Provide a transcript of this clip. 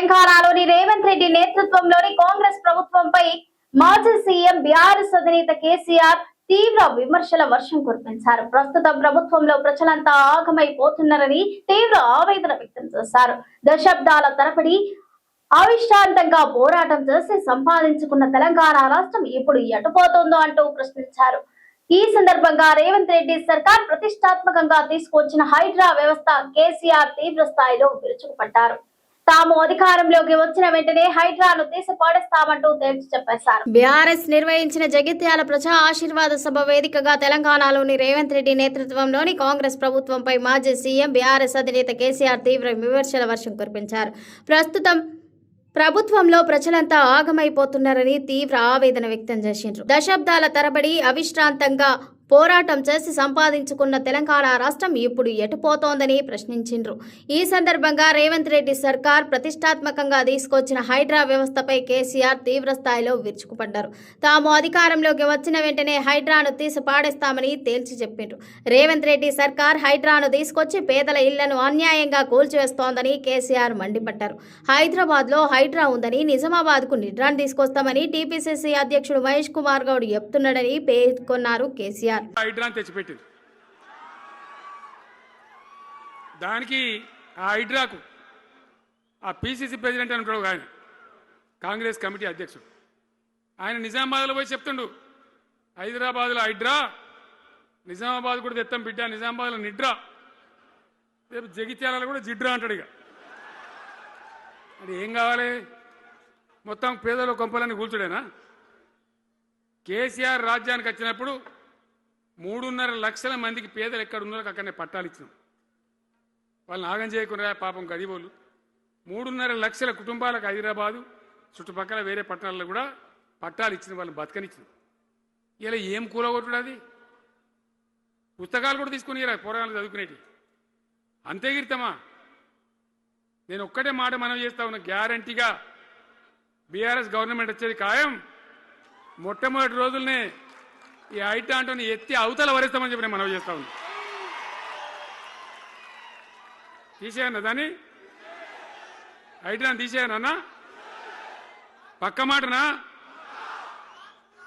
తెలంగాణలోని రేవంత్ రెడ్డి నేతృత్వంలోని కాంగ్రెస్ ప్రభుత్వంపై మాజీ సీఎం బీఆర్ఎస్ అధినేత కేసీఆర్ తీవ్ర విమర్శల వర్షం కురిపించారు. ప్రస్తుతం ప్రభుత్వంలో ప్రజలంతా ఆగమైపోతున్నారని తీవ్ర ఆవేదన వ్యక్తం చేశారు. దశాబ్దాల తరబడి అవిశ్రాంతంగా పోరాటం చేసి సంపాదించుకున్న తెలంగాణ రాష్ట్రం ఇప్పుడు ఎటుపోతుందో అంటూ ప్రశ్నించారు. ఈ సందర్భంగా రేవంత్ రెడ్డి సర్కార్ ప్రతిష్టాత్మకంగా తీసుకొచ్చిన హైడ్రా వ్యవస్థ కేసీఆర్ తీవ్ర స్థాయిలో విరుచుకుపడ్డారు. తాము అధికారంలోకి వచ్చిన వెంటనే హైడ్రాను తీసి పాడేస్తామంటూ తేల్చి చెప్పేశారు. బీఆర్ఎస్ నిర్వహించిన జగిత్యాల ప్రజా ఆశీర్వాద సభ వేదికగా తెలంగాణలోని రేవంత్ రెడ్డి నేతృత్వంలోని కాంగ్రెస్ ప్రభుత్వంపై మాజీ సీఎం బీఆర్ఎస్ అధినేత కేసీఆర్ తీవ్ర విమర్శల వర్షం కురిపించారు. ప్రస్తుతం ప్రభుత్వంలో ప్రజలంతా ఆగమైపోతున్నారని తీవ్ర ఆవేదన వ్యక్తం చేసిండ్రు. దశాబ్దాల తరబడి అవిశ్రాంతంగా పోరాటం చేసి సంపాదించుకున్న తెలంగాణ రాష్ట్రం ఇప్పుడు ఎటుపోతోందని ప్రశ్నించిండ్రు. ఈ సందర్భంగా రేవంత్ రెడ్డి సర్కార్ ప్రతిష్టాత్మకంగా తీసుకొచ్చిన హైడ్రా వ్యవస్థపై కేసీఆర్ తీవ్ర స్థాయిలో విరుచుకుపడ్డారు. తాము అధికారంలోకి వచ్చిన వెంటనే హైడ్రాను తీసి పాడేస్తామని తేల్చి చెప్పిండ్రు. రేవంత్ రెడ్డి సర్కార్ హైడ్రాను తీసుకొచ్చి పేదల ఇళ్లను అన్యాయంగా కూల్చివేస్తోందని కేసీఆర్ మండిపడ్డారు. హైదరాబాద్ లో హైడ్రా ఉందని, నిజామాబాద్ కు నిడ్రాను తీసుకొస్తామని టీపీసీసీ అధ్యక్షుడు మహేష్ కుమార్ గౌడ్ చెప్తున్నాడని పేర్కొన్నారు కేసీఆర్. హైడ్రాని తెచ్చిపెట్టింది. దానికి ఆ హైడ్రాకు ఆ పీసీసీ ప్రెసిడెంట్ అని ఉంటాడు ఆయన, కాంగ్రెస్ కమిటీ అధ్యక్షుడు, ఆయన నిజామాబాద్లో పోయి చెప్తుండు, హైదరాబాద్లో హైడ్రా, నిజామాబాద్ కూడా తెత్తం బిడ్డ, నిజామాబాద్లో నిడ్రా, రేపు జగిత్యాలలో కూడా జిడ్రా అంటాడు. ఇక అది ఏం కావాలి? మొత్తం పేదల కొంపలన్నీ కూల్చుడేనా? కేసీఆర్ రాజ్యానికి వచ్చినప్పుడు 3.5 లక్షల మందికి పేదలు ఎక్కడ ఉన్నారో అక్కడనే పట్టాలు ఇచ్చినాం. వాళ్ళని ఆగం చేయకుండా పాపం గరీబోళ్ళు 3.5 లక్షల కుటుంబాలకు హైదరాబాదు చుట్టుపక్కల వేరే పట్టణాల్లో కూడా పట్టాలు ఇచ్చిన వాళ్ళని బతకనిచ్చినాం. ఇలా ఏం కూలగొట్టుడు? అది పుస్తకాలు కూడా తీసుకుని పోరాటాలు చదువుకునేటి అంతే గిరితమా? నేను ఒక్కటే మాట మనం చేస్తా ఉన్నా, గ్యారంటీగా బీఆర్ఎస్ గవర్నమెంట్ వచ్చేది ఖాయం. మొట్టమొదటి రోజులనే ఈ హైడ్రా అంటూ ఎత్తి అవతల వరేస్తామని చెప్పి నేను మనవి చేస్తా ఉన్నా. తీసేయన్నా దాన్ని, హైడ్రాని తీసేయనన్నా? పక్క మాటనా?